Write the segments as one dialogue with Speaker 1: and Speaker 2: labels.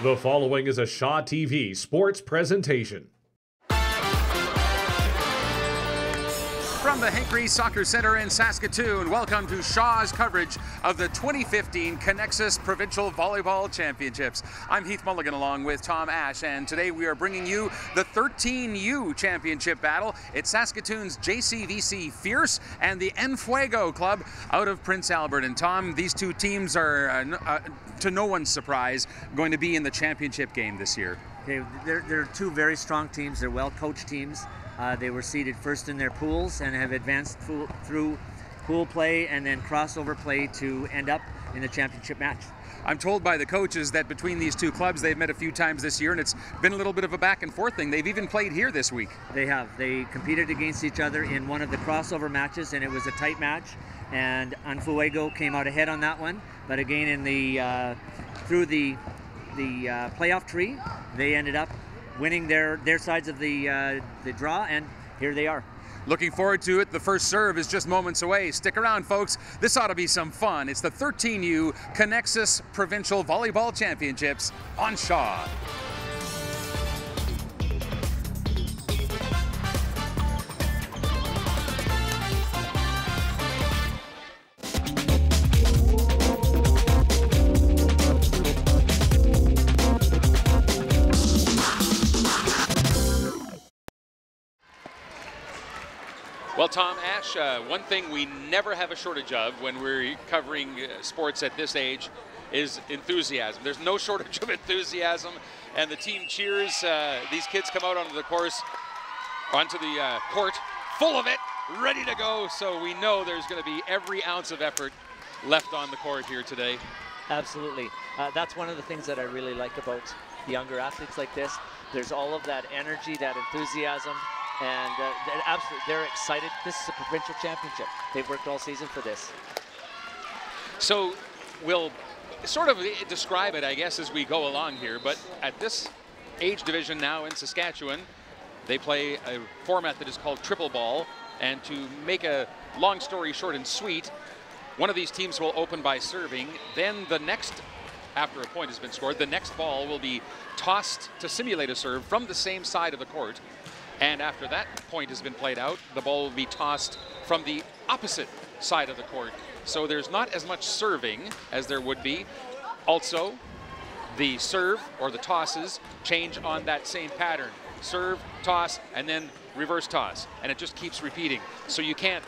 Speaker 1: The following is a Shaw TV sports presentation.
Speaker 2: From the Hinckley Soccer Center in Saskatoon, welcome to Shaw's coverage of the 2015 Conexus Provincial Volleyball Championships. I'm Heath Mulligan along with Tom Ash, and today we are bringing you the 13U Championship battle. It's Saskatoon's JCVC Fierce and the Fuego club out of Prince Albert. And Tom, these two teams are, to no one's surprise, going to be in the championship game this year.
Speaker 3: Okay, they're two very strong teams. They're well-coached teams. They were seeded first in their pools and have advanced through pool play and then crossover play to end up in the championship match.
Speaker 2: I'm told by the coaches that between these two clubs, they've met a few times this year, and it's been a little bit of a back and forth thing. They've even played here this week.
Speaker 3: They have. They competed against each other in one of the crossover matches, and it was a tight match. And Fuego came out ahead on that one, but again, in the through the playoff tree, they ended up winning their sides of the draw, and here they are.
Speaker 2: Looking forward to it. The first serve is just moments away. Stick around, folks. This ought to be some fun. It's the 13U Conexus Provincial Volleyball Championships on Shaw. Well, Tom, Ash, one thing we never have a shortage of when we're covering sports at this age is enthusiasm. There's no shortage of enthusiasm, and the team cheers. These kids come out onto the court, full of it, ready to go. So we know there's going to be every ounce of effort left on the court here today.
Speaker 4: Absolutely. That's one of the things that I really like about younger athletes like this. There's all of that energy, that enthusiasm. And they're excited. This is a provincial championship. They've worked all season for this.
Speaker 2: So we'll sort of describe it, I guess, as we go along here. But at this age division now in Saskatchewan, they play a format that is called triple ball. And to make a long story short and sweet, one of these teams will open by serving. Then the next, after a point has been scored, the next ball will be tossed to simulate a serve from the same side of the court. And after that point has been played out, the ball will be tossed from the opposite side of the court. So there's not as much serving as there would be. Also, the serve or the tosses change on that same pattern. Serve, toss, and then reverse toss. And it just keeps repeating. So you can't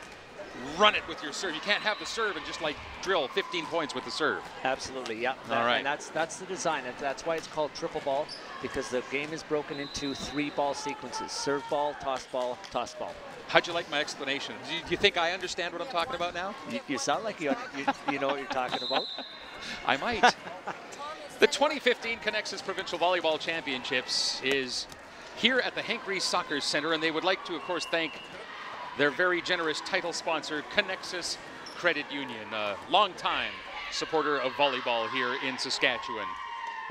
Speaker 2: run it with your serve. You can't have the serve and just like drill 15 points with the serve.
Speaker 4: Absolutely, yeah.
Speaker 2: All right.
Speaker 4: And that's the design. That's why it's called triple ball, because the game is broken into 3 ball sequences: serve ball, toss ball, toss ball.
Speaker 2: How'd you like my explanation? Do you think I understand what I'm talking about now?
Speaker 4: You sound like you know what you're talking about.
Speaker 2: I might. The 2015 Conexus Provincial Volleyball Championships is here at the Hinckley Soccer Center, and they would like to, of course, thank their very generous title sponsor, Conexus Credit Union, a long-time supporter of volleyball here in Saskatchewan.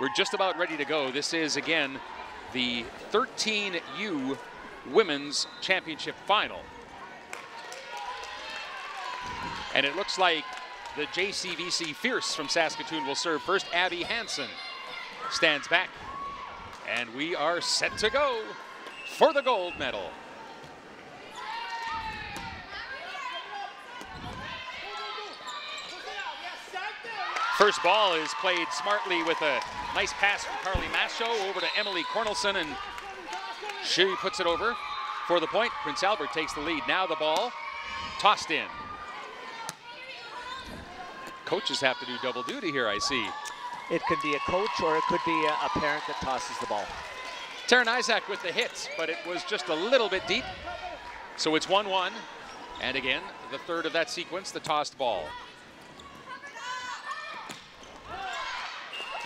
Speaker 2: We're just about ready to go. This is, again, the 13U Women's Championship Final. And it looks like the JCVC Fierce from Saskatoon will serve first. Abby Hansen stands back. And we are set to go for the gold medal. First ball is played smartly with a nice pass from Carly Macho over to Emily Cornelson, and she puts it over for the point. Prince Albert takes the lead. Now the ball tossed in. Coaches have to do double duty here, I see.
Speaker 4: It could be a coach or it could be a parent that tosses the ball.
Speaker 2: Taryn Isaac with the hit, but it was just a little bit deep. So it's 1-1. And again, the third of that sequence, the tossed ball.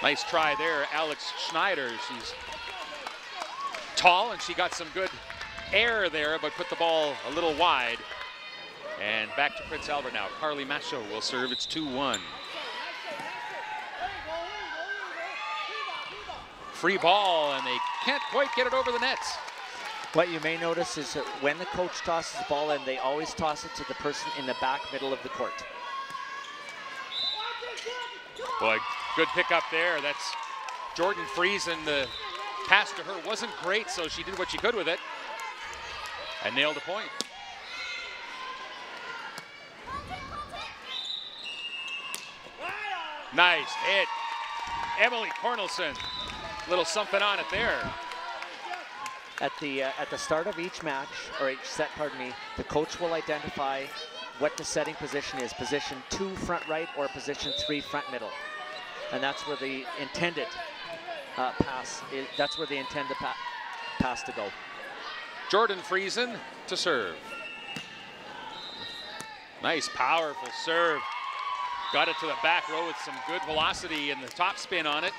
Speaker 2: Nice try there, Alex Schneider. She's tall and she got some good air there, but put the ball a little wide. And back to Prince Albert now. Carly Macho will serve. It's 2-1. Free ball, and they can't quite get it over the nets.
Speaker 4: What you may notice is that when the coach tosses the ball in, they always toss it to the person in the back middle of the court.
Speaker 2: Boy, good pick up there. That's Jordan Friesen, the pass to her wasn't great, so she did what she could with it and nailed a point. Nice hit. Emily Cornelson, little something on it there.
Speaker 4: At the start of each match, or each set, pardon me, the coach will identify what the setting position is, position 2 front right or position 3 front middle. And that's where the intended pass is, that's where they intend the pass to go.
Speaker 2: Jordan Friesen to serve. Nice, powerful serve. Got it to the back row with some good velocity and the top spin on it.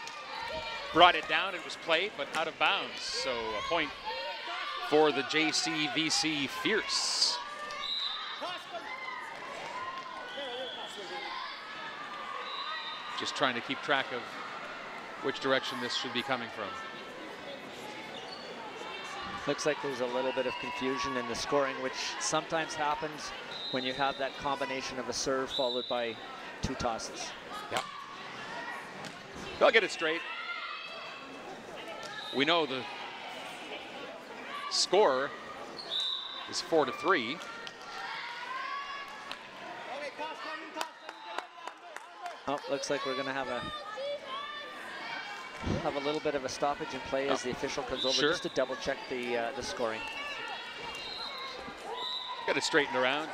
Speaker 2: Brought it down, it was played, but out of bounds. So a point for the JCVC Fierce. Just trying to keep track of which direction this should be coming from.
Speaker 4: Looks like there's a little bit of confusion in the scoring, which sometimes happens when you have that combination of a serve followed by 2 tosses.
Speaker 2: Yeah. They'll get it straight. We know the score is 4-3.
Speaker 4: Oh, looks like we're going to have a little bit of a stoppage in play as the official comes over just to double check the scoring.
Speaker 2: Got it straightened around.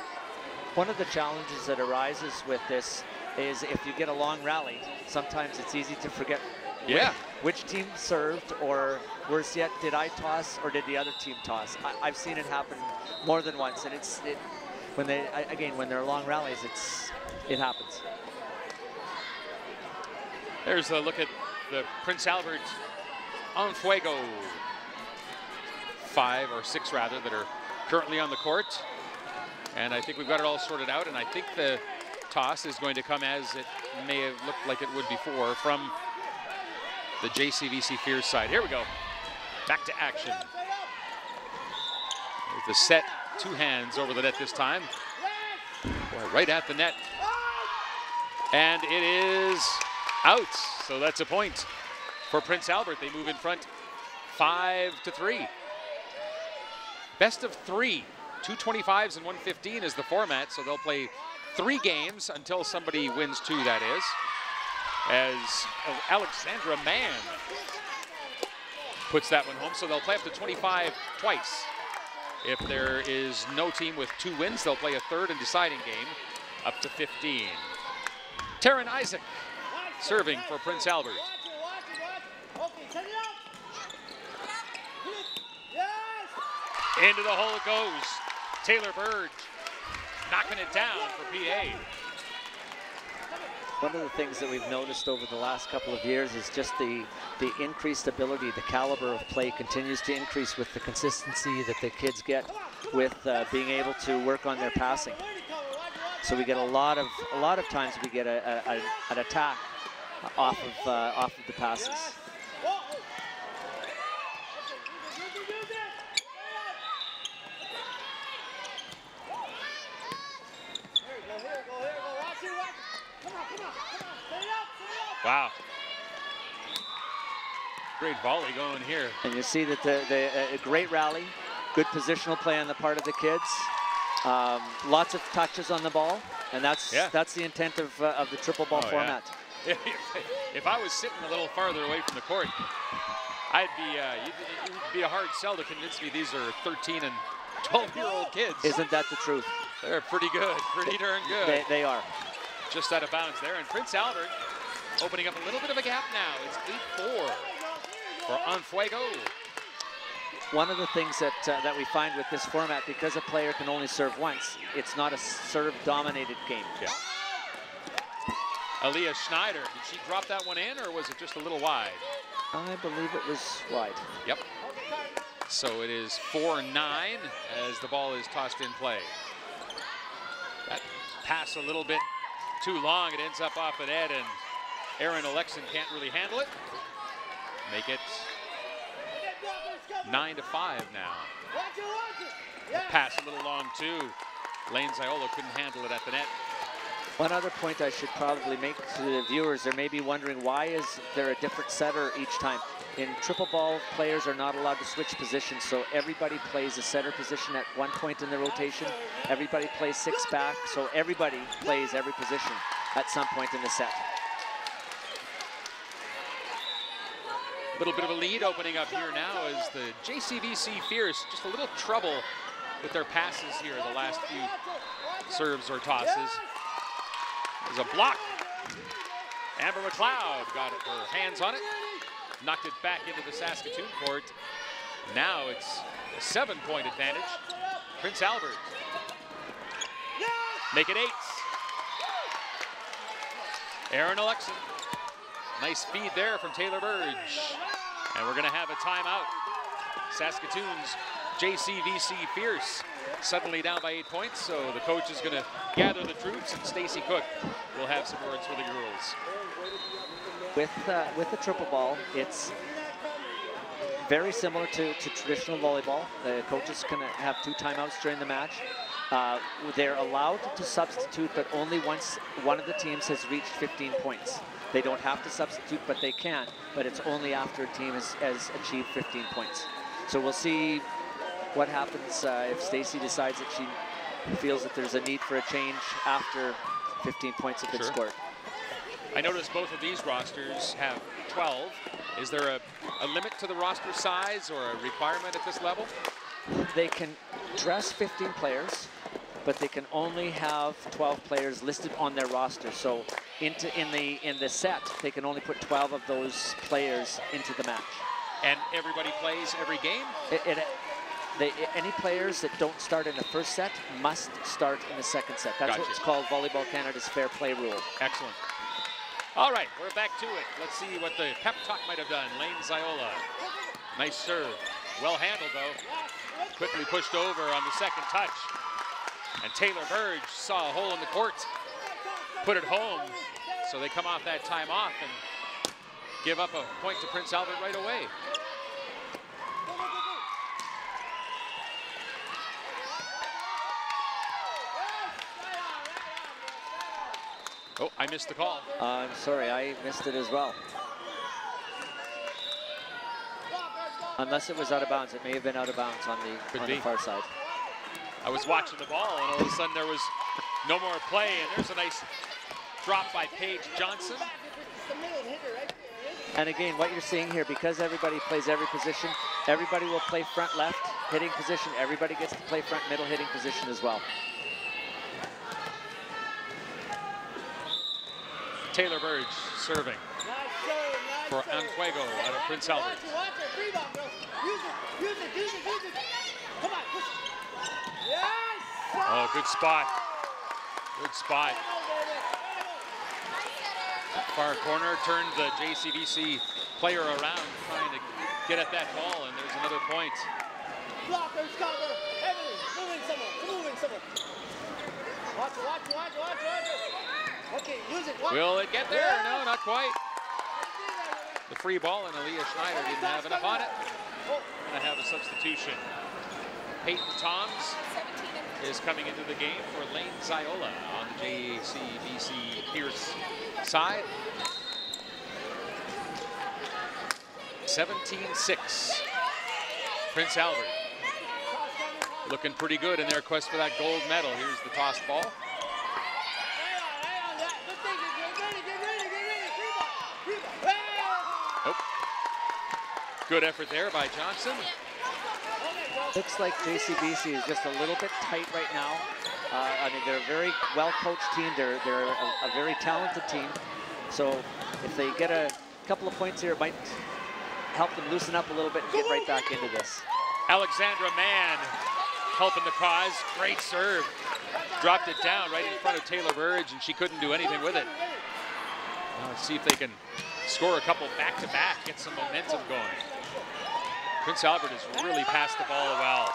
Speaker 4: One of the challenges that arises with this is if you get a long rally, sometimes it's easy to forget which team served, or worse yet, did I toss or did the other team toss? I've seen it happen more than once, and when they're long rallies, it happens.
Speaker 2: There's a look at the Prince Albert on Fuego. 5 or 6 rather that are currently on the court. And I think we've got it all sorted out, and I think the toss is going to come as it may have looked like it would before from the JCVC Fierce side. Here we go. Back to action. There's the set, 2 hands over the net this time. Boy, right at the net. And it is out. So that's a point for Prince Albert. They move in front 5-3. Best of 3. 2 25s and 1 15 is the format, so they'll play 3 games until somebody wins 2, that is. As Alexandra Mann puts that one home, so they'll play up to 25 twice. If there is no team with 2 wins, they'll play a 3rd and deciding game up to 15. Taryn Isaac serving for Prince Albert. Into the hole it goes. Taylor Burge knocking it down for PA.
Speaker 4: One of the things that we've noticed over the last couple of years is just the increased ability, the caliber of play continues to increase with the consistency that the kids get with being able to work on their passing. So we get a lot of times we get an attack off of the passes.
Speaker 2: Wow. Great volley going here.
Speaker 4: And you see that a great rally, good positional play on the part of the kids. Lots of touches on the ball, and that's the intent of the triple ball format.
Speaker 2: Yeah. If I was sitting a little farther away from the court, I'd be it would be a hard sell to convince me these are 13 and 12-year-old kids.
Speaker 4: Isn't that the truth?
Speaker 2: They're pretty good, pretty darn good.
Speaker 4: They are.
Speaker 2: Just out of bounds there, and Prince Albert opening up a little bit of a gap now. It's 8-4 for Fuego.
Speaker 4: One of the things that we find with this format, because a player can only serve once, it's not a serve-dominated game.
Speaker 2: Yeah. Aaliyah Schneider, did she drop that one in, or was it just a little wide?
Speaker 4: I believe it was wide.
Speaker 2: Yep. So it is 4-9 as the ball is tossed in play. That pass a little bit too long. It ends up off the net, and Aaron Alexson can't really handle it. Make it 9-5 now. The pass a little long too. Lane Ziola couldn't handle it at the net.
Speaker 4: One other point I should probably make to the viewers, they may be wondering, why is there a different setter each time? In triple ball, players are not allowed to switch positions, so everybody plays a setter position at one point in the rotation. Everybody plays 6 back, so everybody plays every position at some point in the set.
Speaker 2: A little bit of a lead opening up here now as the JCVC Fierce, just a little trouble with their passes here the last few serves or tosses. There's a block. Amber McLeod got it, her hands on it, knocked it back into the Saskatoon court. Now it's a 7-point advantage. Prince Albert. Make it 8. Aaron Alexin. Nice feed there from Taylor Burge. And we're gonna have a timeout. Saskatoon's JCVC Fierce suddenly down by 8 points, so the coach is gonna gather the troops, and Stacy Cook will have some words for the girls.
Speaker 4: With the triple ball, it's very similar to traditional volleyball. The coaches can have 2 timeouts during the match. They're allowed to substitute, but only once one of the teams has reached 15 points. They don't have to substitute, but they can. But it's only after a team has achieved 15 points. So we'll see what happens if Stacy decides that she feels that there's a need for a change after 15 points have been scored.
Speaker 2: I noticed both of these rosters have 12. Is there a limit to the roster size or a requirement at this level?
Speaker 4: They can dress 15 players, but they can only have 12 players listed on their roster. So in the set, they can only put 12 of those players into the match.
Speaker 2: And everybody plays every game?
Speaker 4: Any players that don't start in the first set must start in the second set. That's what's called Volleyball Canada's fair play rule.
Speaker 2: Excellent. All right, we're back to it. Let's see what the pep talk might have done. Lane Ziola. Nice serve. Well handled, though. Quickly pushed over on the second touch. And Taylor Burge saw a hole in the court. Put it home. So they come off that time off and give up a point to Prince Albert right away. Oh, I missed the call.
Speaker 4: I'm sorry, I missed it as well. Unless it was out of bounds. It may have been out of bounds on the far side.
Speaker 2: I was watching the ball, and all of a sudden there was no more play, and there's a nice drop by Paige Johnson.
Speaker 4: And again, what you're seeing here, because everybody plays every position, everybody will play front left hitting position. Everybody gets to play front middle hitting position as well.
Speaker 2: Taylor Burge serving for Fuego out of Prince Albert. Oh, good spot. Good spot. Far corner, turned the JCVC player around, trying to get at that ball, and there's another point.
Speaker 5: Blockers cover. Everything. Moving someone. Watch. Okay, use it.
Speaker 2: Will it get there? No, not quite. The free ball, and Aaliyah Schneider didn't have enough on it. Gonna have a substitution. Peyton Toms is coming into the game for Lane Ziola on the JCVC Pierce side. 17-6. Prince Albert looking pretty good in their quest for that gold medal. Here's the tossed ball. Oh. Good effort there by Johnson.
Speaker 4: Looks like JCVC is just a little bit tight right now. I mean, they're a very well-coached team. They're a very talented team. So if they get a couple of points here, it might help them loosen up a little bit and get right back into this.
Speaker 2: Alexandra Mann helping the cause. Great serve. Dropped it down right in front of Taylor Burge, and she couldn't do anything with it. Now let's see if they can score a couple back-to-back, get some momentum going. Prince Albert has really passed the ball well.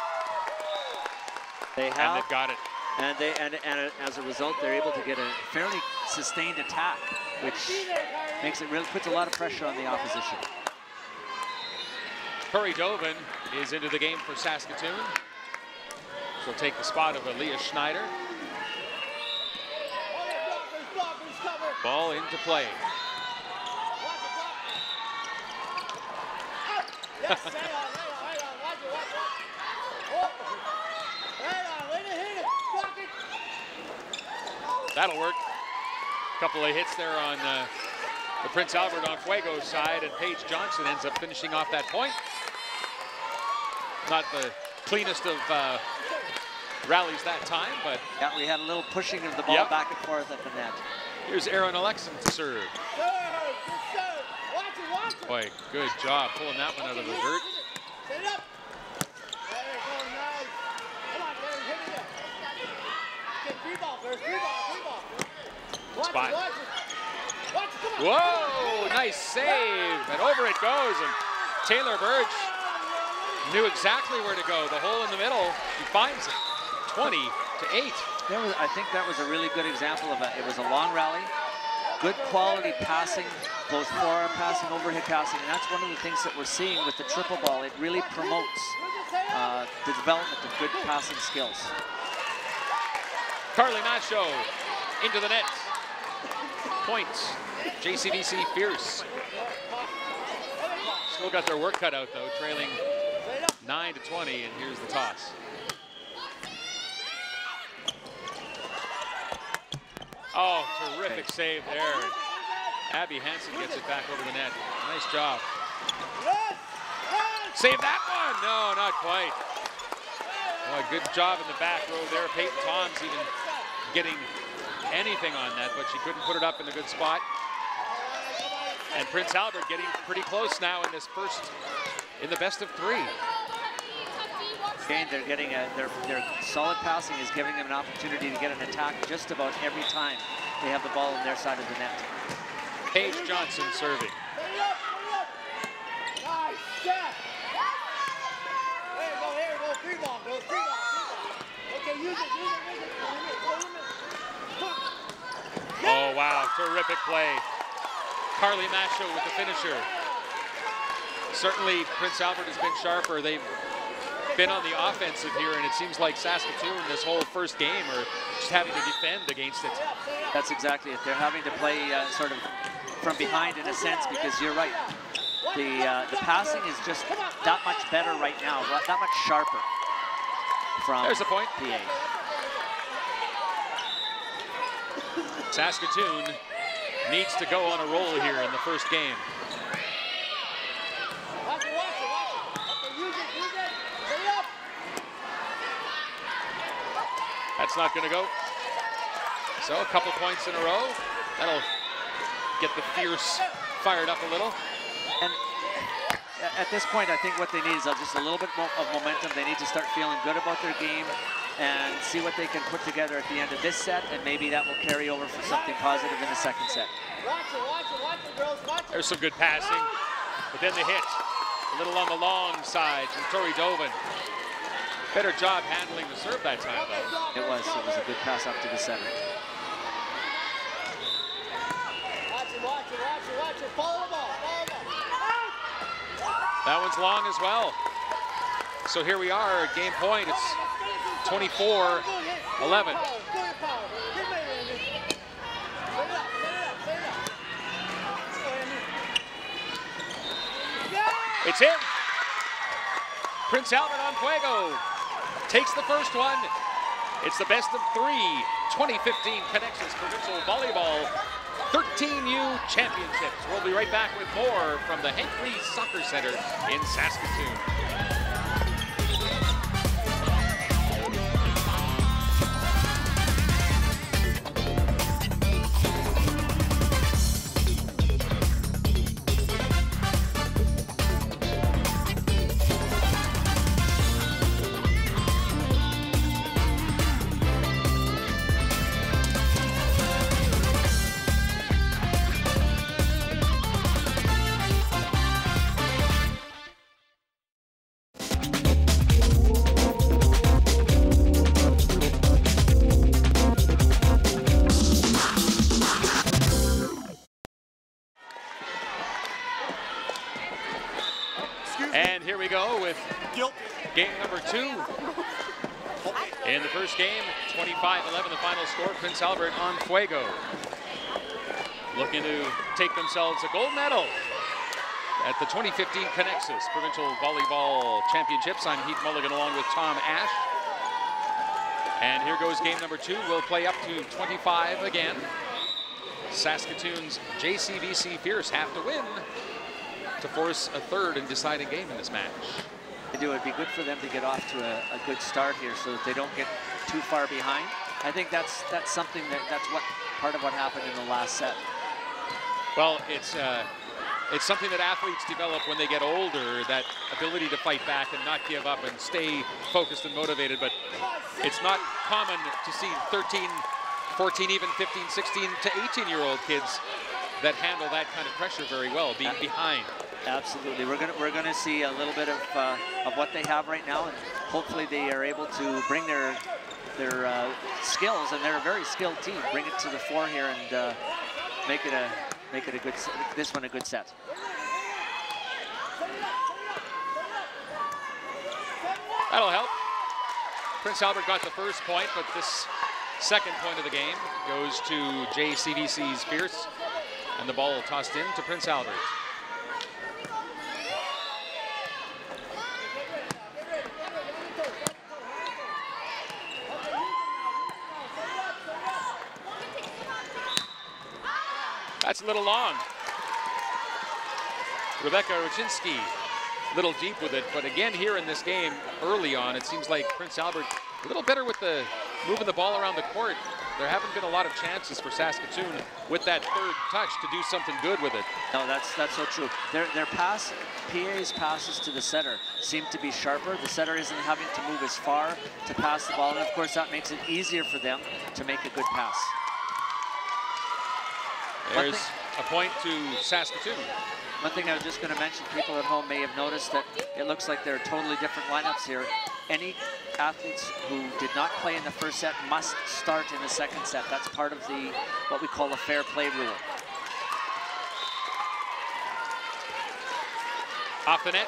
Speaker 4: They have,
Speaker 2: and they've got it.
Speaker 4: And as a result, they're able to get a fairly sustained attack, which makes it really puts a lot of pressure on the opposition.
Speaker 2: Curry Dovin is into the game for Saskatoon. She'll take the spot of Aaliyah Schneider. Ball into play.
Speaker 5: Yes, hang on, watch it, watch it. Oh, hang on, way to hit it, block it.
Speaker 2: That'll work. A couple of hits there on the Prince Albert on Fuego's side, and Paige Johnson ends up finishing off that point. Not the cleanest of rallies that time, but
Speaker 4: yeah, we had a little pushing of the ball back and forth at the net.
Speaker 2: Here's Aaron Alexson to serve.
Speaker 5: Watch it.
Speaker 2: Boy, good job pulling that one out of the dirt.
Speaker 5: Set it up. There you go, nice. Come on, Darren, hit it up. Get free ball, first. Free ball. Watch
Speaker 2: Spot.
Speaker 5: it. Watch it, come on.
Speaker 2: Whoa, nice save, and over it goes, and Taylor Birch knew exactly where to go. The hole in the middle, he finds it. 20-8.
Speaker 4: I think that was a really good example of it. It was a long rally, good quality passing, both forearm passing, overhead passing, and that's one of the things that we're seeing with the triple ball. It really promotes the development of good passing skills.
Speaker 2: Carly Macho into the net. Points. JCVC fierce. Still got their work cut out though, trailing 9-20, and here's the toss. Oh, terrific save there. Abby Hansen gets it back over the net. Nice job. Save that one. No, not quite. Oh, good job in the back row there. Peyton Toms even getting anything on that, but she couldn't put it up in a good spot. And Prince Albert getting pretty close now in this first, in the best of three.
Speaker 4: Again, they're getting their solid passing is giving them an opportunity to get an attack just about every time they have the ball on their side of the net.
Speaker 2: Paige Johnson serving.
Speaker 5: Nice, yeah. Here we go, free ball, Okay, use it.
Speaker 2: Oh, wow, terrific play. Carly Macho with the finisher. Certainly, Prince Albert has been sharper. They've been on the offensive here, and it seems like Saskatoon this whole first game are just having to defend against it.
Speaker 4: That's exactly it. They're having to play sort of from behind in a sense, because you're right. The passing is just that much better right now, that much sharper from
Speaker 2: There's the point.
Speaker 4: PA.
Speaker 2: Saskatoon needs to go on a roll here in the first game.
Speaker 5: Watch it. Okay, use it. Set it up.
Speaker 2: That's not going to go. So a couple points in a row. That'll get the fierce fired up a little.
Speaker 4: And at this point, I think what they need is just a little bit more of momentum. They need to start feeling good about their game and see what they can put together at the end of this set, and maybe that will carry over for something positive in the second set.
Speaker 5: Watch it, girls. Watch it.
Speaker 2: There's some good passing, but then the hit. A little on the long side from Tori Dovin. Better job handling the serve that time, though.
Speaker 4: It was a good pass up to the center.
Speaker 5: Watch it. Follow the ball.
Speaker 2: That one's long as well. So here we are at game point. It's 24-11. It's in. Prince Albert on Fuego takes the first one. It's the best of three 2015 Conexus Provincial Volleyball 13U Championships. We'll be right back with more from the Hank Lee Soccer Center in Saskatoon. And here we go with game number 2. In the first game, 25-11 the final score, Prince Albert on Fuego. looking to take themselves a gold medal at the 2015 Conexus Provincial Volleyball Championships. I'm Heath Mulligan along with Tom Ash. And here goes game number 2. We'll play up to 25 again. Saskatoon's JCVC Fierce have to win to force a third and deciding game in this match.
Speaker 4: It'd be good for them to get off to a good start here so that they don't get too far behind. I think that's something that's what part of what happened in the last set.
Speaker 2: Well, it's something that athletes develop when they get older, that ability to fight back and not give up and stay focused and motivated. But it's not common to see 13, 14, even 15, 16 to 18-year-old kids that handle that kind of pressure very well, being behind.
Speaker 4: Absolutely, we're gonna see a little bit of what they have right now, and hopefully they are able to bring their skills, and they're a very skilled team, bring it to the fore here and make it a good, this one a good set.
Speaker 2: That'll help. Prince Albert got the first point, but this second point of the game goes to JCVC's Fierce, and the ball tossed in to Prince Albert. That's a little long. Rebecca Ruczynski, a little deep with it, but again here in this game, early on, it seems like Prince Albert a little better with the moving the ball around the court. There haven't been a lot of chances for Saskatoon with that third touch to do something good with it.
Speaker 4: No, that's so true. Their pass, PA's passes to the setter seem to be sharper. The setter isn't having to move as far to pass the ball, and of course that makes it easier for them to make a good pass.
Speaker 2: There's a point to Saskatoon.
Speaker 4: One thing I was just going to mention, people at home may have noticed that it looks like there are totally different lineups here. Any athletes who did not play in the first set must start in the second set. That's part of the what we call a fair play rule.
Speaker 2: Off the net,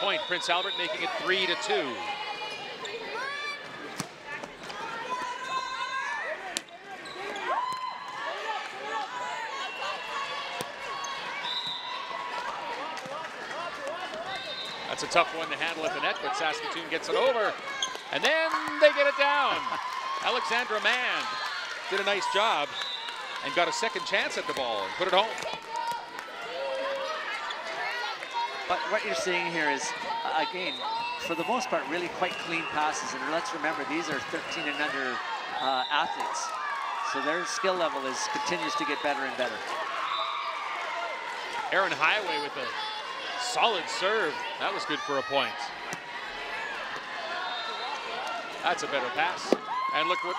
Speaker 2: point Prince Albert, making it 3-2. That's a tough one to handle at the net, but Saskatoon gets it over. And then they get it down. Alexandra Mann did a nice job and got a second chance at the ball and put it home.
Speaker 4: But what you're seeing here is, again, for the most part, really quite clean passes. And let's remember, these are 13 and under athletes. So their skill level continues to get better and better.
Speaker 2: Aaron Highway with a solid serve. That was good for a point. That's a better pass. And look what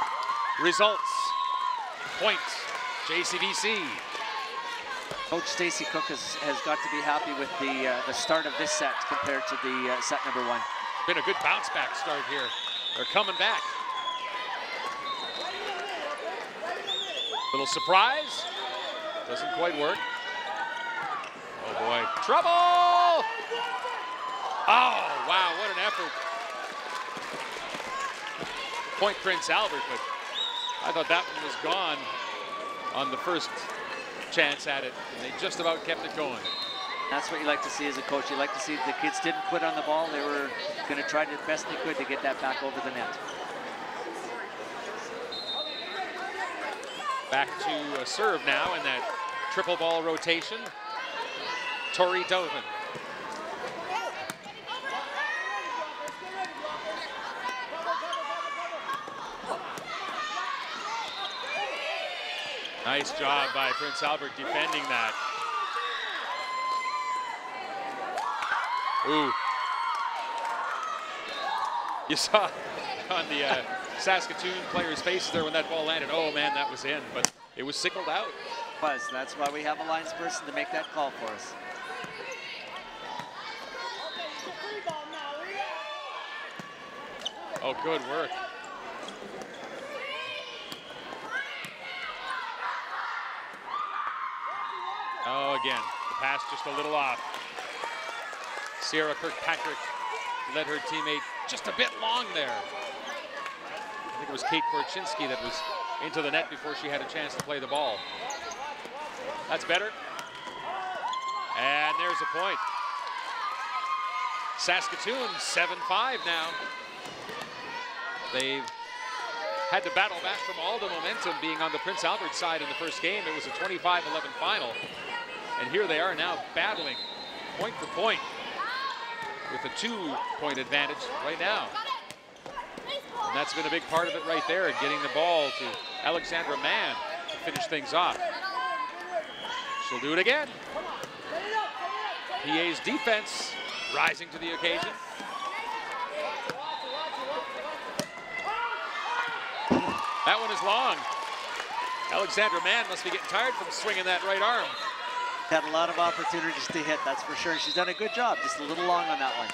Speaker 2: results. Point, JCVC.
Speaker 4: Coach Stacey Cook has got to be happy with the start of this set compared to the set number 1.
Speaker 2: Been a good bounce back start here. They're coming back. Little surprise. Doesn't quite work. Oh boy, trouble! Oh, wow, what an effort. Point Prince Albert, but I thought that one was gone on the first chance at it, and they just about kept it going.
Speaker 4: That's what you like to see as a coach. You like to see the kids didn't quit on the ball. They were going to try the best they could to get that back over the net.
Speaker 2: Back to a serve now in that triple ball rotation. Tori Dovin. Nice job by Prince Albert defending that. Ooh. You saw on the Saskatoon players' faces there when that ball landed. Oh man, that was in, but it was signaled out.
Speaker 4: That's why we have a lines person to make that call for us.
Speaker 2: Oh, good work. Oh, again, the pass just a little off. Sierra Kirkpatrick led her teammate just a bit long there. I think it was Kate Korchinski that was into the net before she had a chance to play the ball. That's better. And there's a point. Saskatoon 7-5 now. They've had to battle back from all the momentum being on the Prince Albert side in the first game. It was a 25-11 final. And here they are now battling point for point with a 2-point advantage right now. And that's been a big part of it right there, getting the ball to Alexandra Mann to finish things off. She'll do it again. PA's defense rising to the occasion. That one is long. Alexandra Mann must be getting tired from swinging that right arm.
Speaker 6: Had a lot of opportunities to hit, that's for sure. She's done a good job, just a little long on that one.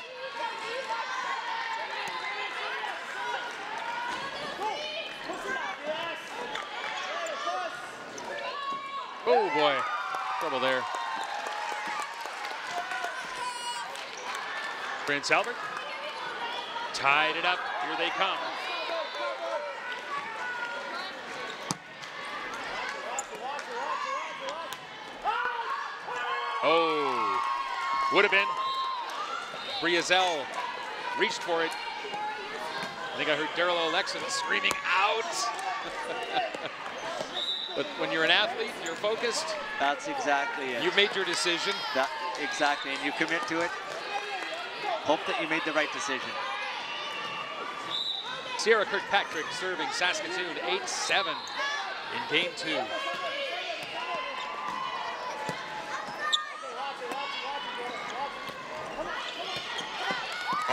Speaker 2: Oh boy, trouble there. Prince Albert tied it up. Here they come. Oh, would have been. Briazell reached for it. I think I heard Daryl Alexin screaming out. But when you're an athlete, you're focused.
Speaker 6: That's exactly it.
Speaker 2: You made your decision.
Speaker 6: Exactly, and you commit to it. Hope that you made the right decision.
Speaker 2: Sierra Kirkpatrick serving Saskatoon 8-7 in game 2.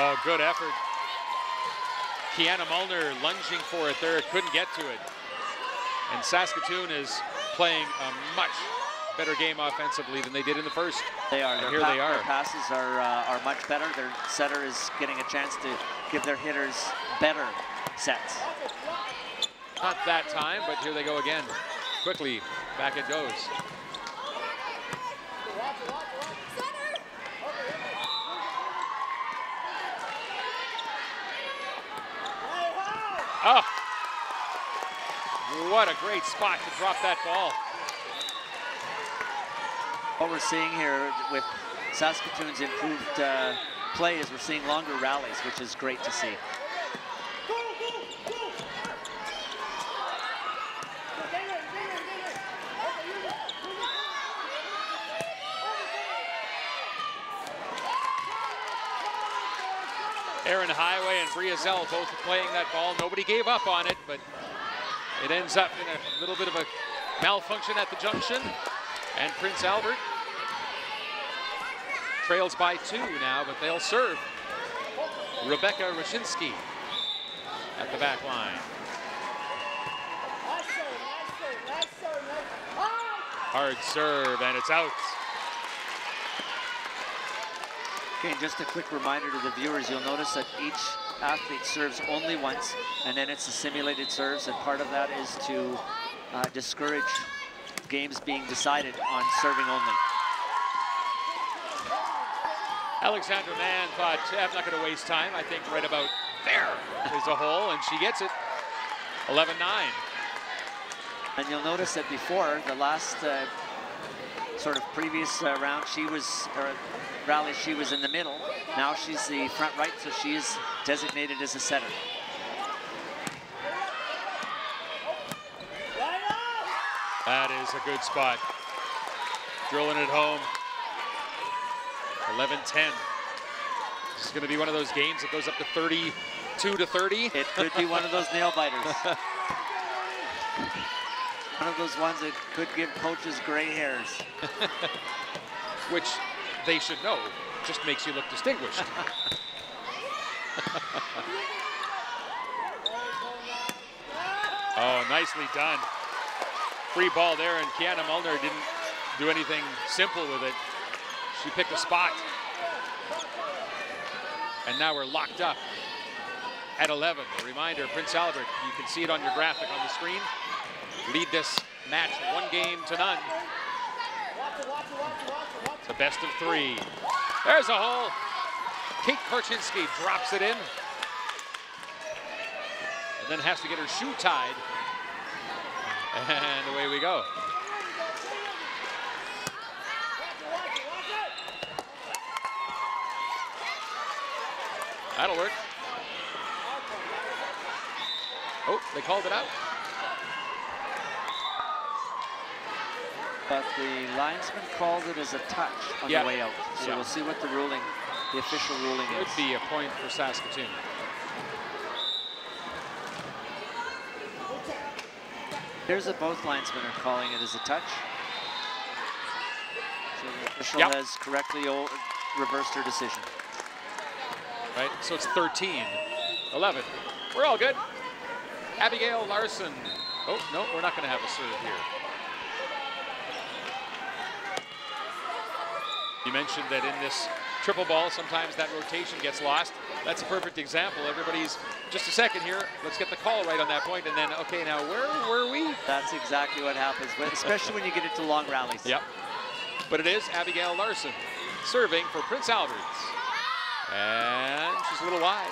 Speaker 2: Oh, good effort. Kiana Mulner lunging for it there, couldn't get to it. And Saskatoon is playing a much better game offensively than they did in the first.
Speaker 6: They are.
Speaker 2: Here they are.
Speaker 6: Their passes are much better. Their setter is getting a chance to give their hitters better sets.
Speaker 2: Not that time, but here they go again. Quickly, back it goes. Oh, what a great spot to drop that ball.
Speaker 6: What we're seeing here with Saskatoon's improved play is we're seeing longer rallies, which is great to see.
Speaker 2: Aaron Highway and Briazell both playing that ball. Nobody gave up on it, but it ends up in a little bit of a malfunction at the junction. And Prince Albert trails by 2 now, but they'll serve. Rebecca Rashinsky at the back line. Hard serve, and it's out.
Speaker 6: Okay, and just a quick reminder to the viewers, you'll notice that each athlete serves only once, and then it's the simulated serves, and part of that is to discourage games being decided on serving only.
Speaker 2: Alexandra Mann thought, I'm not going to waste time. I think right about there is a hole, and she gets it. 11-9.
Speaker 6: And you'll notice that before, the last sort of previous round, rally, she was in the middle. Now she's the front right, so she is designated as a setter.
Speaker 2: That is a good spot. Drilling it home. 11-10. This is going to be one of those games that goes up to 32-30.
Speaker 6: It could be one of those nail biters. One of those ones that could give coaches gray hairs.
Speaker 2: Which they should know, just makes you look distinguished. Oh, nicely done. Free ball there, and Kiana Mulner didn't do anything simple with it. She picked a spot. And now we're locked up at 11. A reminder, Prince Albert, you can see it on your graphic on the screen. Lead this match 1-0. It's a best of 3. There's a hole. Kate Korchinski drops it in. And then has to get her shoe tied. And away we go. That'll work. Oh, they called it out.
Speaker 6: But the linesman called it as a touch on the way out. So we'll see what the ruling, the official ruling is.
Speaker 2: Could be a point for Saskatoon.
Speaker 6: Here's that both linesmen are calling it as a touch. So the official has correctly reversed her decision.
Speaker 2: Right, so it's 13-11. We're all good. Abigail Larson. Oh, no, we're not going to have a serve here. You mentioned that in this triple ball, sometimes that rotation gets lost. That's a perfect example. Everybody's, just a second here, let's get the call right on that point, and then, okay, now where were we?
Speaker 6: That's exactly what happens, especially when you get into long rallies.
Speaker 2: Yep. But it is Abigail Larson serving for Prince Albert's. And she's a little wide.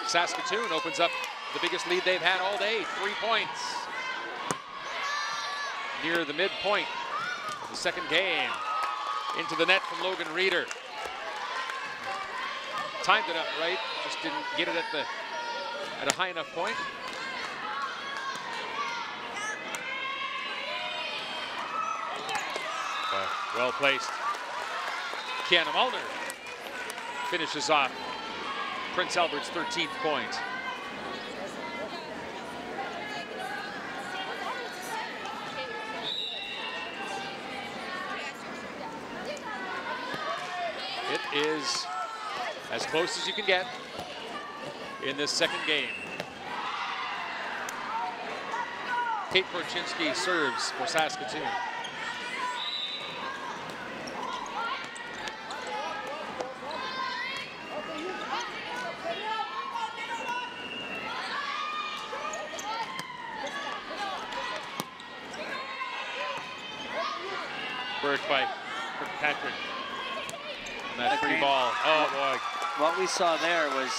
Speaker 2: Saskatoon opens up the biggest lead they've had all day, 3 points. Near the midpoint of the second game. Into the net from Logan Reeder. Timed it up right, just didn't get it at a high enough point. Well placed. Kiana Mulner finishes off Prince Albert's 13th point. It is as close as you can get in this second game. Kate Korchinski serves for Saskatoon. Worked by Kirkpatrick. And that free ball. Oh boy.
Speaker 6: What we saw there was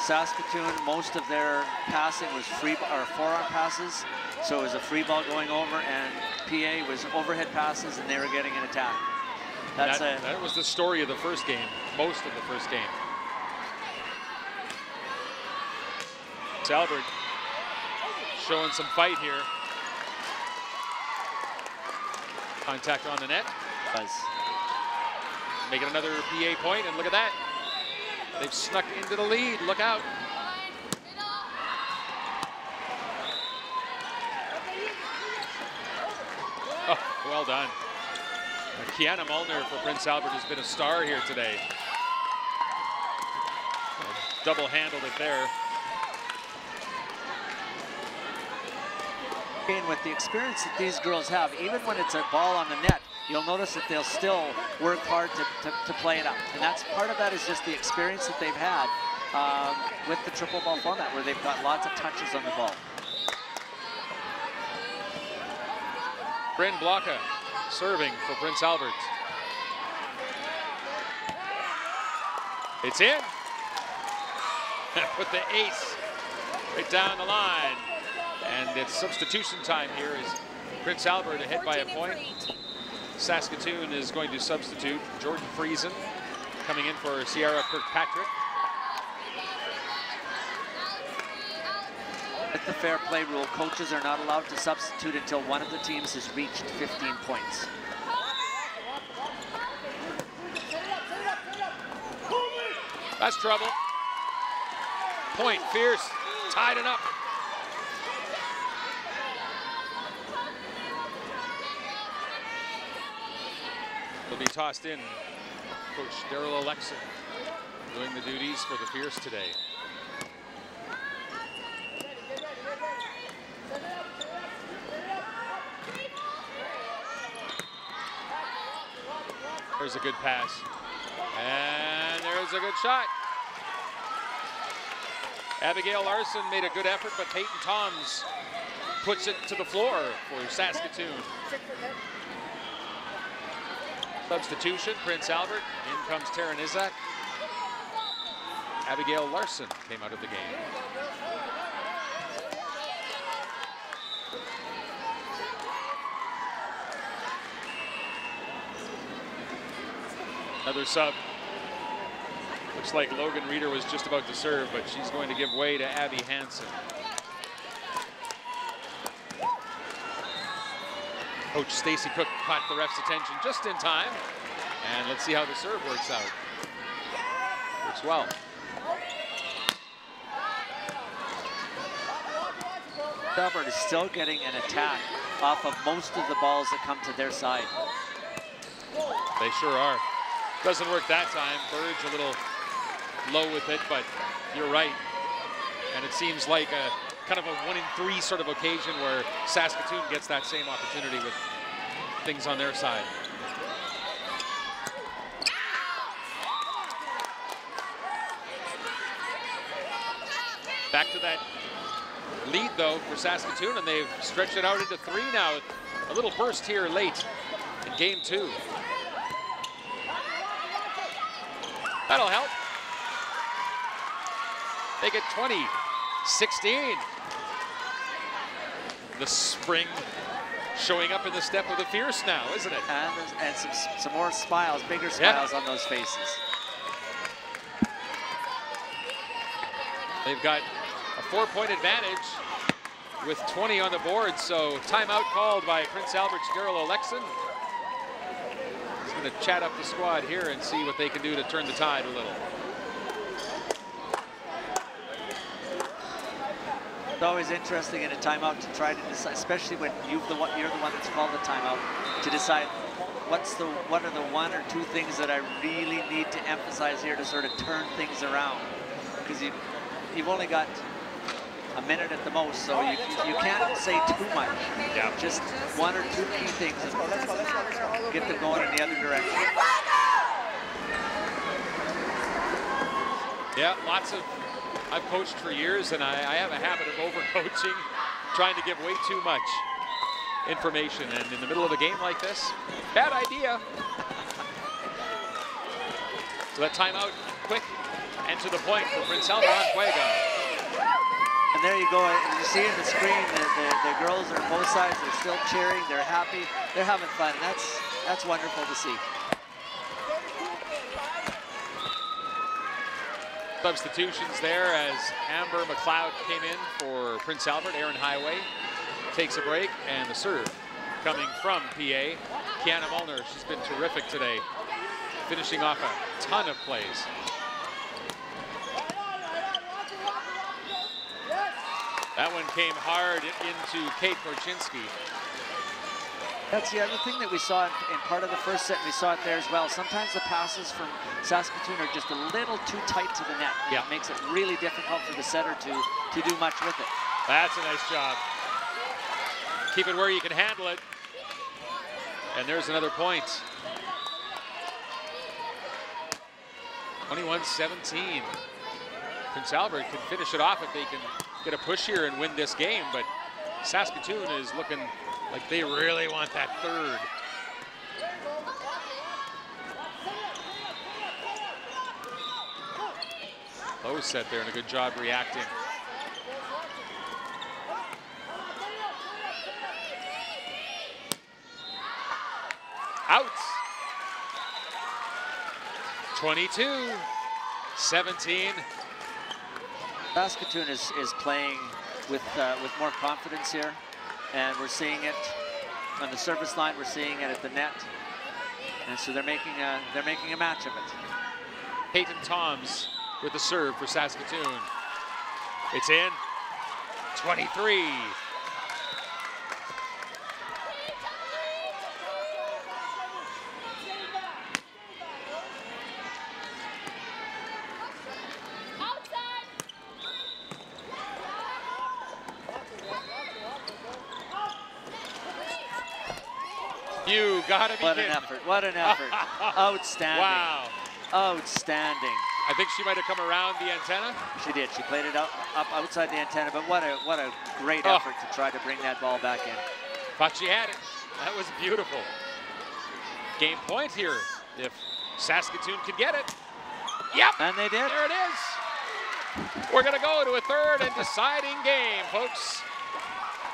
Speaker 6: Saskatoon, most of their passing was free or forearm passes. So it was a free ball going over, and PA was overhead passes, and they were getting an attack.
Speaker 2: That was the story of the first game, most of the first game. Albert showing some fight here. Contact on the net. Making another PA point, and look at that. They've snuck into the lead. Look out. Oh, well done. Kiana Mulner for Prince Albert has been a star here today. Double-handled it there.
Speaker 6: And with the experience that these girls have, even when it's a ball on the net, you'll notice that they'll still work hard to play it up. And that's part of that is just the experience that they've had with the triple ball format, where they've got lots of touches on the ball.
Speaker 2: Bryn Blocka serving for Prince Albert. It's in. Put the ace right down the line. And it's substitution time here as Prince Albert ahead by a point. Saskatoon is going to substitute Jordan Friesen coming in for Sierra Kirkpatrick.
Speaker 6: With the fair play rule, coaches are not allowed to substitute until one of the teams has reached 15 points.
Speaker 2: That's trouble. Point, Fierce, tied it up. Will be tossed in. Coach Daryl Alexin doing the duties for the Fierce today. There's a good pass. And there's a good shot. Abigail Larson made a good effort, but Peyton Toms puts it to the floor for Saskatoon. Substitution, Prince Albert. In comes Tara Nizak. Abigail Larson came out of the game. Another sub Looks like Logan Reeder was just about to serve, but she's going to give way to Abby Hansen. Coach Stacy Cook caught the ref's attention just in time. And let's see how the serve works out. Works well.
Speaker 6: Albert is still getting an attack off of most of the balls that come to their side.
Speaker 2: They sure are. Doesn't work that time. Burge a little low with it, but you're right. And it seems like a kind of a 1-in-3 sort of occasion where Saskatoon gets that same opportunity with things on their side. Back to that lead, though, for Saskatoon, and they've stretched it out into 3 now. A little burst here late in game 2. That'll help. Make it 20-16. The spring showing up in the step of the Fierce now, isn't it?
Speaker 6: And some more smiles, bigger smiles on those faces.
Speaker 2: They've got a 4-point advantage with 20 on the board, so timeout called by Prince Albert's Daryl Olexon. He's going to chat up the squad here and see what they can do to turn the tide a little.
Speaker 6: It's always interesting in a timeout to try to decide, especially when you're the one that's called the timeout, to decide what are the 1 or 2 things that I really need to emphasize here to sort of turn things around, because you've only got a minute at the most, so you can't say too much.
Speaker 2: Yeah. Just
Speaker 6: 1 or 2 key things and get them going in the other direction.
Speaker 2: Yeah, I've coached for years, and I have a habit of over-coaching, trying to give way too much information, and in the middle of a game like this, bad idea. So that timeout, quick and to the point for Prince Albert on Fuego.
Speaker 6: And there you go. You see in the screen, the girls are on both sides. They're still cheering. They're happy. They're having fun. That's wonderful to see.
Speaker 2: Substitutions there as Amber McLeod came in for Prince Albert. Aaron Highway takes a break, and the serve coming from PA. Kiana Mulner, she's been terrific today, finishing off a ton of plays. That one came hard into Kate Korchinski.
Speaker 6: That's the other thing that we saw in part of the first set. We saw it there as well. Sometimes the passes from Saskatoon are just a little too tight to the net.
Speaker 2: Yeah.
Speaker 6: It makes it really difficult for the setter to do much with it.
Speaker 2: That's a nice job. Keep it where you can handle it. And there's another point. 21-17. Prince Albert can finish it off if they can get a push here and win this game, but Saskatoon is looking like they really want that third. Lowe set there and a good job reacting. Out. 22-17.
Speaker 6: Saskatoon is playing with more confidence here, and we're seeing it on the service line. We're seeing it at the net, and so they're making a match of it.
Speaker 2: Peyton Toms with the serve for Saskatoon. It's in. 23. You gotta be kidding.
Speaker 6: What an effort. Outstanding.
Speaker 2: Wow.
Speaker 6: Outstanding.
Speaker 2: I think she might have come around the antenna.
Speaker 6: She did. She played it up outside the antenna, but what a great effort to try to bring that ball back in.
Speaker 2: Thought she had it. That was beautiful. Game point here if Saskatoon can get it. Yep.
Speaker 6: And they did.
Speaker 2: There it is. We're going to go to a third and deciding game, folks.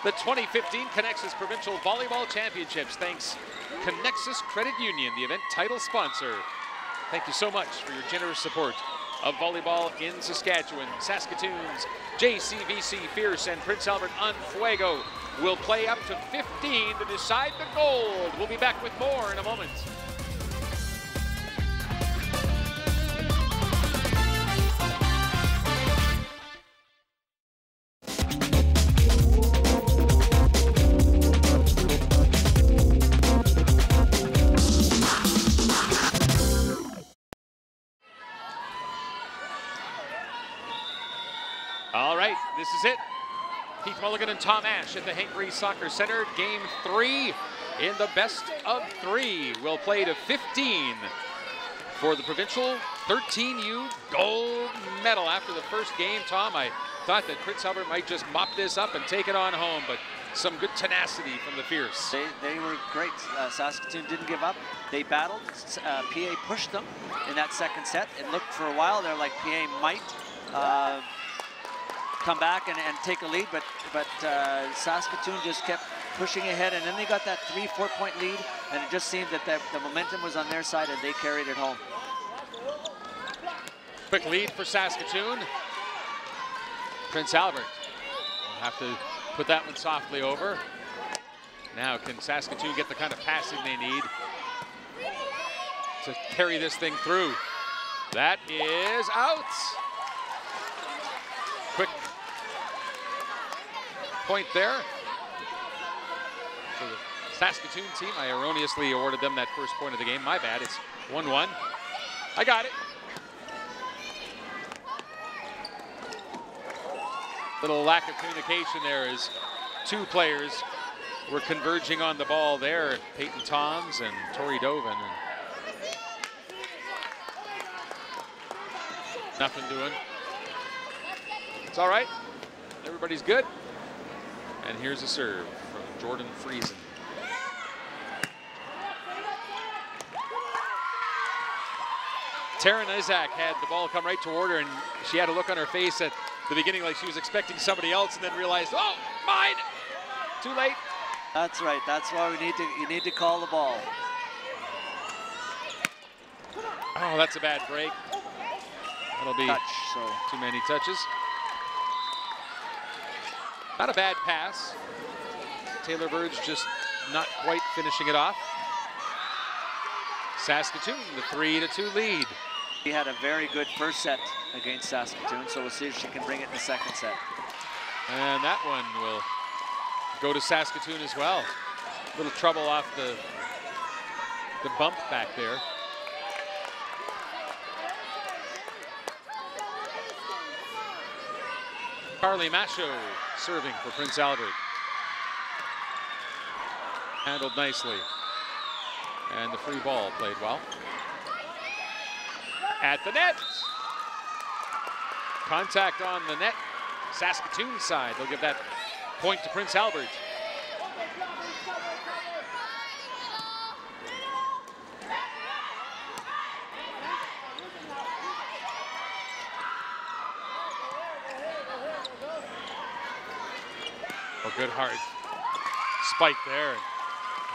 Speaker 2: The 2015 Conexus Provincial Volleyball Championships. Thanks, Conexus Credit Union, the event title sponsor. Thank you so much for your generous support of volleyball in Saskatchewan. Saskatoon's JCVC Fierce and Prince Albert Fuego will play up to 15 to decide the gold. We'll be back with more in a moment. All right, this is it. Keith Mulligan and Tom Ash at the Hank Rees Soccer Center. Game 3 in the best of 3. We'll play to 15 for the Provincial 13U gold medal. After the first game, Tom, I thought that Prince Albert might just mop this up and take it on home, but some good tenacity from the Fierce.
Speaker 6: They were great. Saskatoon didn't give up. They battled. PA pushed them in that second set. It looked for a while there like PA might come back and take a lead, but Saskatoon just kept pushing ahead, and then they got that 3-4 point lead, and it just seemed that the momentum was on their side and they carried it home.
Speaker 2: Quick lead for Saskatoon. Prince Albert will have to put that one softly over. Now can Saskatoon get the kind of passing they need to carry this thing through? That is out. Quick point there for the Saskatoon team. I erroneously awarded them that first point of the game. My bad, it's 1-1. I got it. Little lack of communication there as two players were converging on the ball there. Peyton Toms and Tori Dovin. And nothing doing. It's all right. Everybody's good. And here's a serve from Jordan Friesen. Taryn Isaac had the ball come right toward her, and she had a look on her face at the beginning like she was expecting somebody else, and then realized, oh, mine! Too late.
Speaker 6: That's right. That's why you need to call the ball.
Speaker 2: Oh, that's a bad break. That'll be
Speaker 6: Touch, so
Speaker 2: too many touches. Not a bad pass. Taylor Bird's just not quite finishing it off. Saskatoon, the 3-2 lead.
Speaker 6: She had a very good first set against Saskatoon, so we'll see if she can bring it in the second set.
Speaker 2: And that one will go to Saskatoon as well. A little trouble off the bump back there. Carly Macho serving for Prince Albert. Handled nicely. And the free ball played well. At the net. Contact on the net. Saskatoon side. They'll give that point to Prince Albert. Oh, good hard spike there.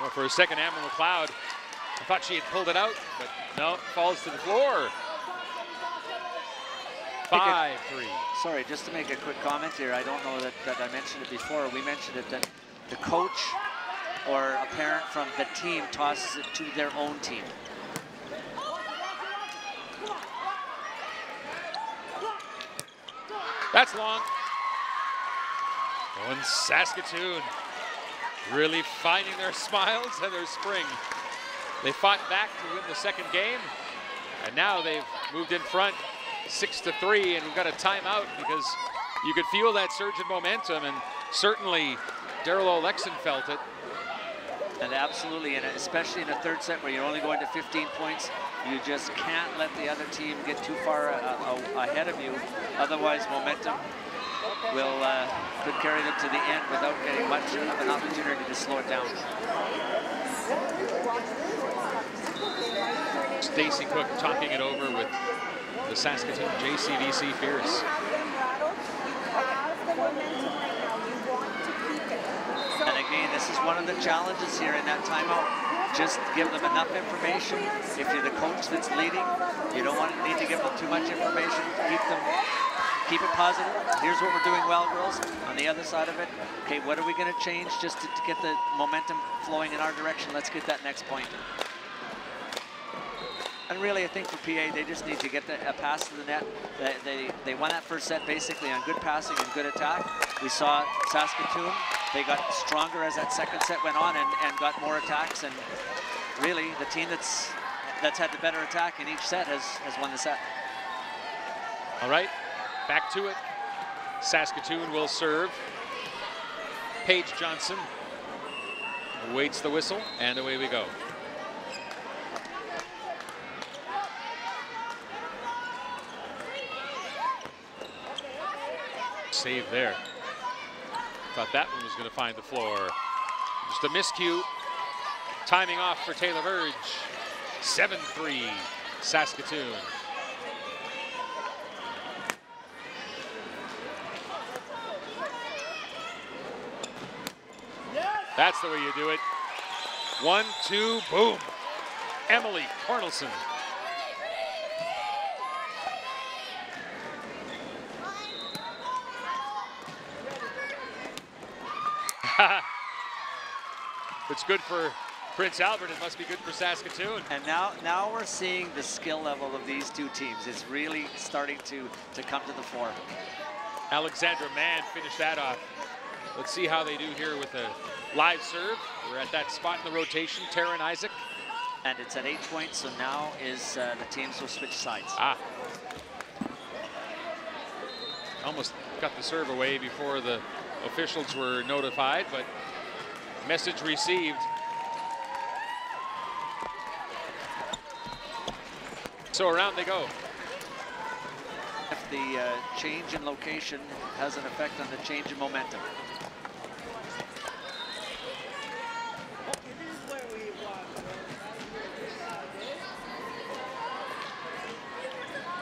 Speaker 2: Well, for a second, Amber McLeod, I thought she had pulled it out, but no, it falls to the floor. 5-3.
Speaker 6: Sorry, just to make a quick comment here. I don't know that I mentioned it before. We mentioned it that the coach or a parent from the team tosses it to their own team.
Speaker 2: That's long. Oh, and Saskatoon really finding their smiles and their spring. They fought back to win the second game, and now they've moved in front 6-3, and we've got a timeout because you could feel that surge in momentum, and certainly Daryl Olexon felt it.
Speaker 6: And absolutely, and especially in a third set where you're only going to 15 points, you just can't let the other team get too far ahead of you. Otherwise, momentum could carry them to the end without getting much of an opportunity to slow it down.
Speaker 2: Stacy Cook talking it over with the Saskatoon JCVC Fierce.
Speaker 6: And again, this is one of the challenges here in that timeout. just give them enough information. If you're the coach that's leading, you don't need to give them too much information. Keep it positive. Here's what we're doing well, girls. On the other side of it, okay, what are we going to change just to get the momentum flowing in our direction? Let's get that next point. And really, I think for PA, they just need to get a pass to the net. They won that first set basically on good passing and good attack. We saw Saskatoon. They got stronger as that second set went on and got more attacks. And really, the team that's had the better attack in each set has won the set.
Speaker 2: All right, back to it. Saskatoon will serve. Paige Johnson awaits the whistle, and away we go. Save there. Thought that one was going to find the floor. Just a miscue. Timing off for Taylor Verge. 7-3 Saskatoon. That's the way you do it. 1, 2, boom. Emily Cornelson. If it's good for Prince Albert, it must be good for Saskatoon.
Speaker 6: And now we're seeing the skill level of these two teams. It's really starting to come to the fore.
Speaker 2: Alexandra Mann finished that off. Let's see how they do here with a live serve. We're at that spot in the rotation. Taryn Isaac.
Speaker 6: And it's at 8 points, so now is the teams will switch sides.
Speaker 2: Almost got the serve away before the officials were notified, but message received. So around they go.
Speaker 6: If the change in location has an effect on the change in momentum.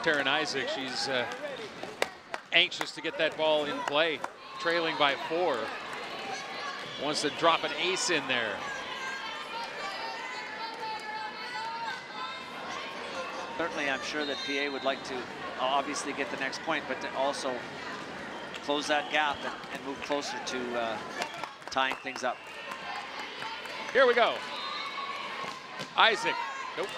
Speaker 2: Taryn Isaac, she's anxious to get that ball in play, trailing by 4. Wants to drop an ace in there.
Speaker 6: Certainly, I'm sure that PA would like to obviously get the next point, but to also close that gap and move closer to tying things up.
Speaker 2: Here we go. Isaac, nope.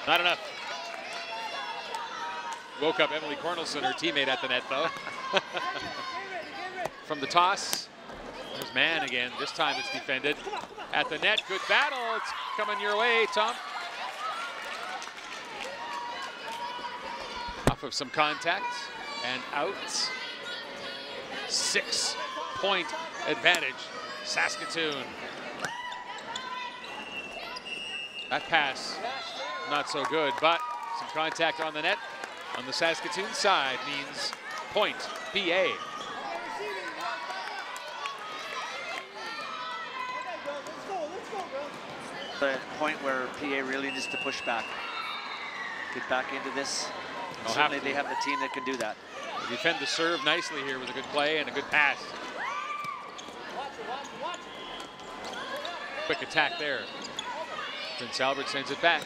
Speaker 2: Not enough. Woke up Emily Cornelson, her teammate at the net, though. From the toss, there's Mann again. This time it's defended. At the net, good battle. It's coming your way, Tom. Off of some contact and out. 6-point advantage, Saskatoon. That pass, not so good, but some contact on the net on the Saskatoon side means point, PA.
Speaker 6: The point where PA really needs to push back. Get back into this. Certainly they have the team that can do that.
Speaker 2: They defend the serve nicely here with a good play and a good pass. Quick attack there. Prince Albert sends it back.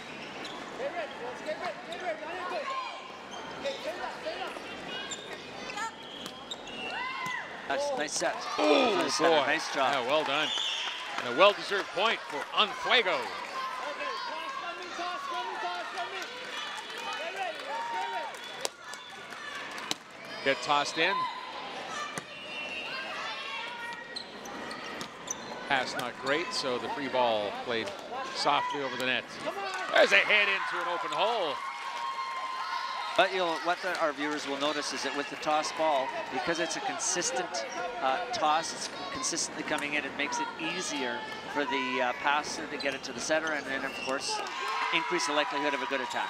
Speaker 6: Nice set.
Speaker 2: Oh,
Speaker 6: nice
Speaker 2: boy.
Speaker 6: Nice job.
Speaker 2: Yeah, well done. And a well-deserved point for Fuego. Get tossed in. Pass not great, so the free ball played softly over the net. There's a hit into an open hole.
Speaker 6: But what our viewers will notice is that with the toss ball, because it's a consistent toss, it's consistently coming in, it makes it easier for the passer to get it to the center and then, of course, increase the likelihood of a good attack.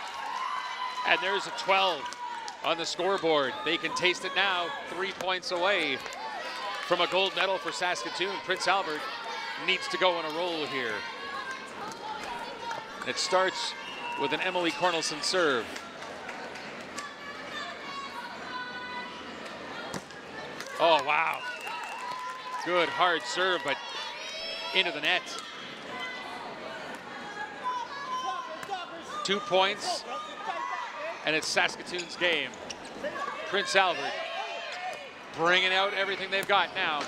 Speaker 2: And there's a 12 on the scoreboard. They can taste it now, 3 points away from a gold medal for Saskatoon. Prince Albert needs to go on a roll here. It starts with an Emily Cornelson serve. Oh, wow. Good hard serve, but into the net. 2 points, and it's Saskatoon's game. Prince Albert bringing out everything they've got now.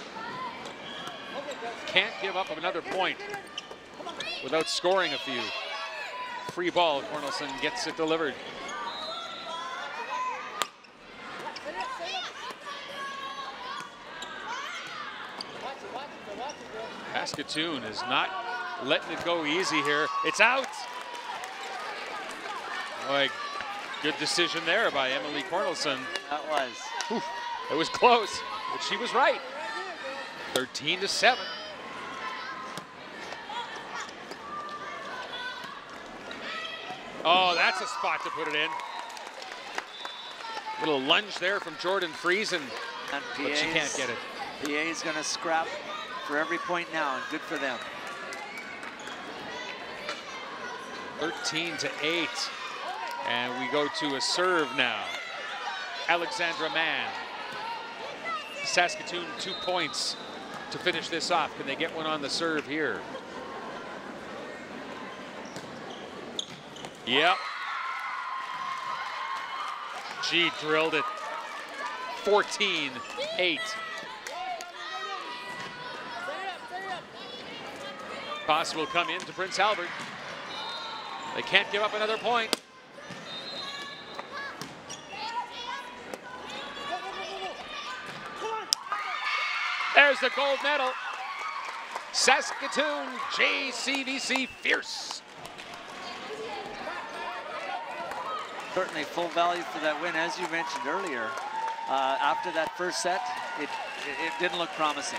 Speaker 2: Can't give up another point without scoring a few. Free ball, Cornelison gets it delivered. Saskatoon is not letting it go easy here. It's out. Boy, good decision there by Emily Cornelison.
Speaker 6: That was.
Speaker 2: Whew, it was close, but she was right. 13-7. Oh, that's a spot to put it in. Little lunge there from Jordan Friesen, but she can't get it.
Speaker 6: PA's going to scrap for every point now, and good for them.
Speaker 2: 13-8. And we go to a serve now. Alexandra Mann. Saskatoon 2 points to finish this off. Can they get one on the serve here? Yep. She drilled it. 14-8. Pass will come in to Prince Albert. They can't give up another point. There's the gold medal. Saskatoon JCVC fierce.
Speaker 6: Certainly full value for that win, as you mentioned earlier. After that first set, it didn't look promising.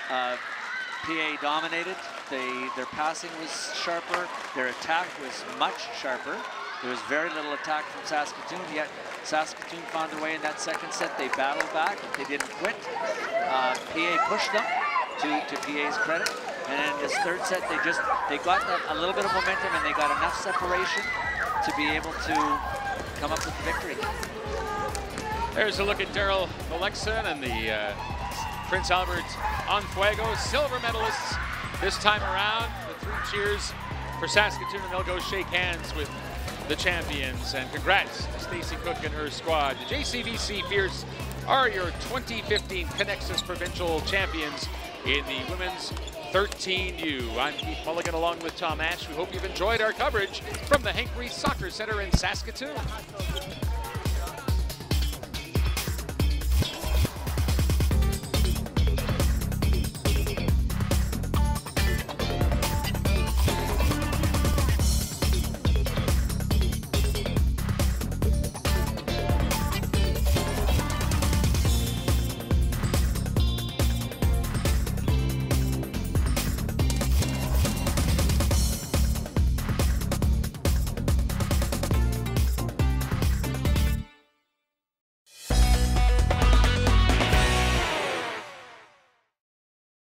Speaker 6: PA dominated. Their passing was sharper. Their attack was much sharper. There was very little attack from Saskatoon, yet Saskatoon found a way in that second set. They battled back. They didn't quit. PA pushed them, to PA's credit. And in this third set, they got a little bit of momentum, and they got enough separation to be able to come up with the victory.
Speaker 2: There's a look at Daryl Alexson and the Prince Albert on Fuego silver medalists this time around. The 3 cheers for Saskatoon, and they'll go shake hands with the champions. And congrats to Stacey Cook and her squad. The JCVC Fierce are your 2015 Conexus Provincial champions in the women's 13U. I'm Keith Mulligan along with Tom Ash. We hope you've enjoyed our coverage from the Hank Rees Soccer Center in Saskatoon.